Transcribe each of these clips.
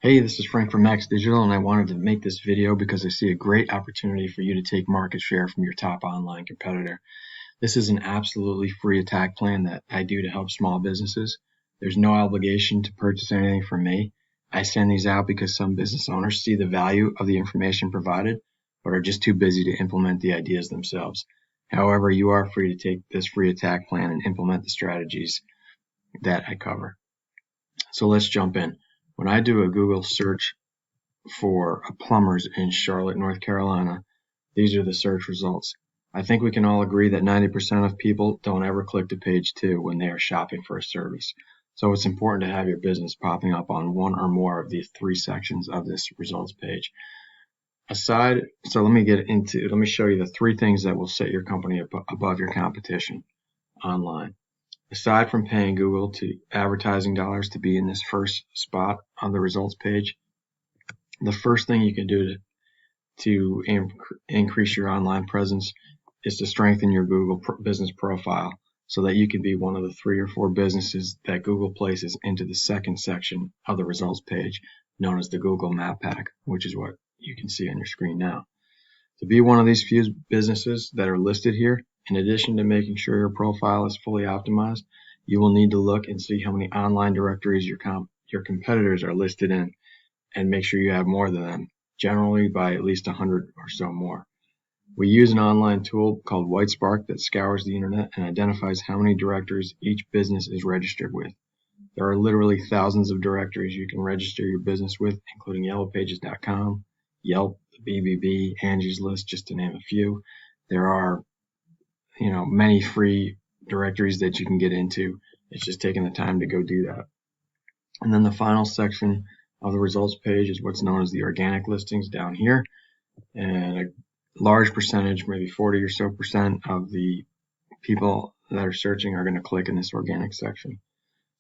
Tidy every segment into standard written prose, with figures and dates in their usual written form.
Hey, this is Frank from Max Digital, and I wanted to make this video because I see a great opportunity for you to take market share from your top online competitor. This is an absolutely free attack plan that I do to help small businesses. There's no obligation to purchase anything from me. I send these out because some business owners see the value of the information provided, but are just too busy to implement the ideas themselves. However, you are free to take this free attack plan and implement the strategies that I cover. So let's jump in. When I do a Google search for plumbers in Charlotte, North Carolina, these are the search results. I think we can all agree that 90% of people don't ever click to page 2 when they are shopping for a service. So it's important to have your business popping up on one or more of these 3 sections of this results page. So let me show you the 3 things that will set your company above your competition online. Aside from paying Google to advertising dollars to be in this first spot on the results page, the first thing you can do to increase your online presence is to strengthen your Google business profile so that you can be one of the 3 or 4 businesses that Google places into the second section of the results page, known as the Google Map Pack, which is what you can see on your screen now. To be one of these few businesses that are listed here, in addition to making sure your profile is fully optimized, you will need to look and see how many online directories your competitors are listed in, and make sure you have more than them, generally by at least 100 or so more. We use an online tool called WhiteSpark that scours the internet and identifies how many directories each business is registered with. There are literally thousands of directories you can register your business with, including yellowpages.com, Yelp, BBB, Angie's List, just to name a few. There are, many free directories that you can get into. It's just taking the time to go do that. And then the final section of the results page is what's known as the organic listings down here. And a large percentage, maybe 40 or so percent of the people that are searching are going to click in this organic section.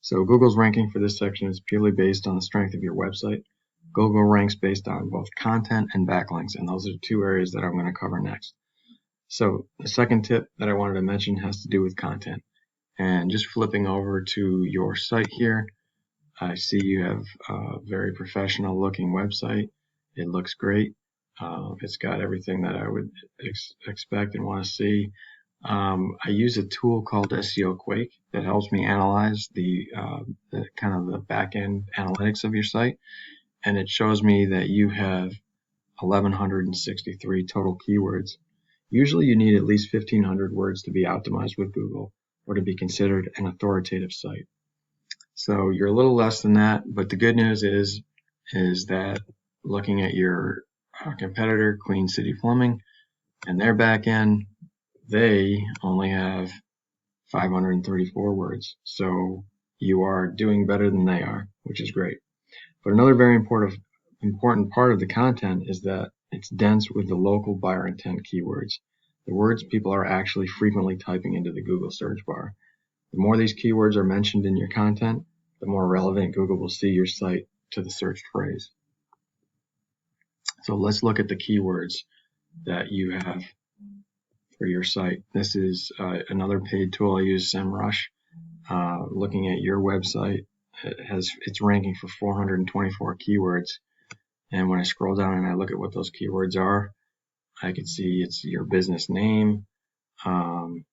So Google's ranking for this section is purely based on the strength of your website. Google ranks based on both content and backlinks, and those are 2 areas that I'm going to cover next. So the second tip that I wanted to mention has to do with content. And just flipping over to your site here, I see you have a very professional looking website. It looks great. It's got everything that I would expect and want to see. I use a tool called SEO Quake that helps me analyze the kind of the back end analytics of your site, and it shows me that you have 1,163 total keywords. Usually you need at least 1,500 words to be optimized with Google or to be considered an authoritative site. So you're a little less than that, but the good news is that looking at your competitor, Queen City Plumbing, and their back end, they only have 534 words. So you are doing better than they are, which is great. But another very important part of the content is that it's dense with the local buyer intent keywords, the words people are actually frequently typing into the Google search bar. The more these keywords are mentioned in your content, the more relevant Google will see your site to the searched phrase. So let's look at the keywords that you have for your site. This is another paid tool I use, SEMrush. Looking at your website, it's ranking for 424 keywords. And when I scroll down and I look at what those keywords are, I can see it's your business name. And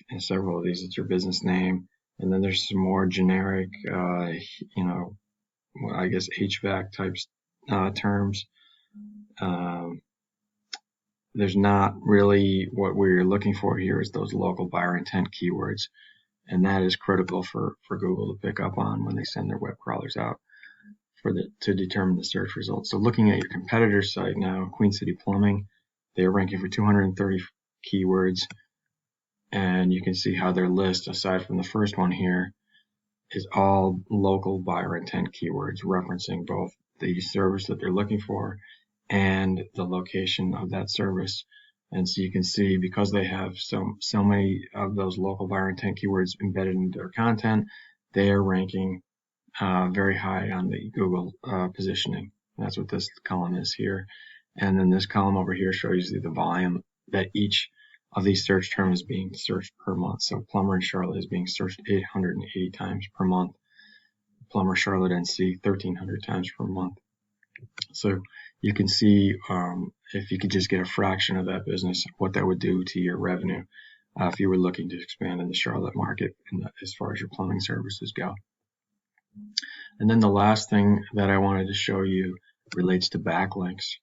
in several of these, it's your business name. And then there's some more generic, I guess HVAC types terms. There's not really what we're looking for here is those local buyer intent keywords. And that is critical for Google to pick up on when they send their web crawlers out to determine the search results. So looking at your competitor's site now, Queen City Plumbing, they're ranking for 230 keywords. And you can see how their list, aside from the first one here, is all local buyer intent keywords, referencing both the service that they're looking for and the location of that service. And so you can see, because they have so many of those local buyer intent keywords embedded into their content, they are ranking very high on the Google positioning. That's what this column is here. And then this column over here shows you the volume that each of these search terms is being searched per month. So plumber in Charlotte is being searched 880 times per month. Plumber Charlotte NC 1,300 times per month. So you can see if you could just get a fraction of that business, what that would do to your revenue if you were looking to expand in the Charlotte market as far as your plumbing services go. And then the last thing that I wanted to show you relates to backlinks.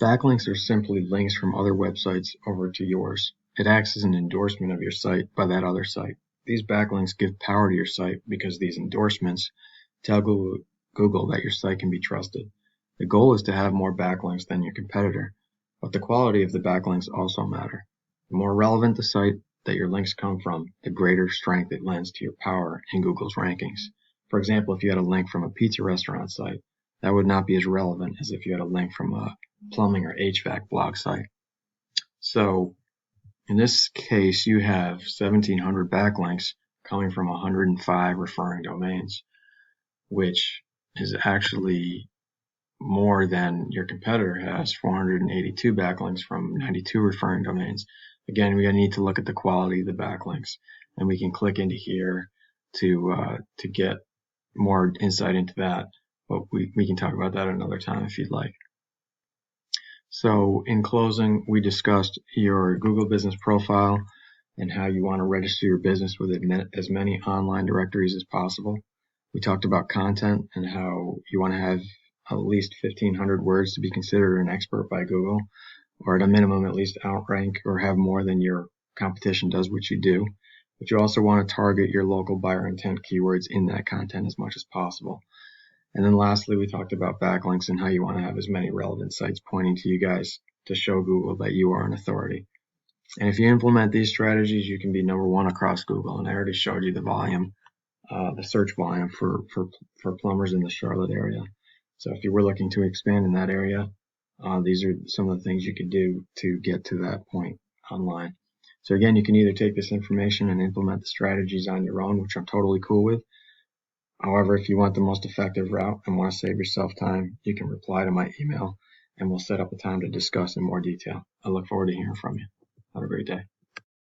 Backlinks are simply links from other websites over to yours. It acts as an endorsement of your site by that other site. These backlinks give power to your site because these endorsements tell Google that your site can be trusted. The goal is to have more backlinks than your competitor, but the quality of the backlinks also matter. The more relevant the site that your links come from, the greater strength it lends to your power in Google's rankings. For example, if you had a link from a pizza restaurant site, that would not be as relevant as if you had a link from a plumbing or HVAC blog site. So in this case, you have 1,700 backlinks coming from 105 referring domains, which is actually more than your competitor has, 482 backlinks from 92 referring domains. Again, we need to look at the quality of the backlinks, and we can click into here to get more insight into that, but we can talk about that another time if you'd like. So in closing, we discussed your Google business profile and how you want to register your business with as many online directories as possible. We talked about content and how you want to have at least 1,500 words to be considered an expert by Google, or at a minimum at least outrank or have more than your competition does what you do. But you also want to target your local buyer intent keywords in that content as much as possible. And then lastly, we talked about backlinks and how you want to have as many relevant sites pointing to you guys to show Google that you are an authority. And if you implement these strategies, you can be number one across Google. And I already showed you the volume, the search volume for plumbers in the Charlotte area. So if you were looking to expand in that area, these are some of the things you could do to get to that point online. So again, you can either take this information and implement the strategies on your own, which I'm totally cool with. However, if you want the most effective route and want to save yourself time, you can reply to my email and we'll set up a time to discuss in more detail. I look forward to hearing from you. Have a great day.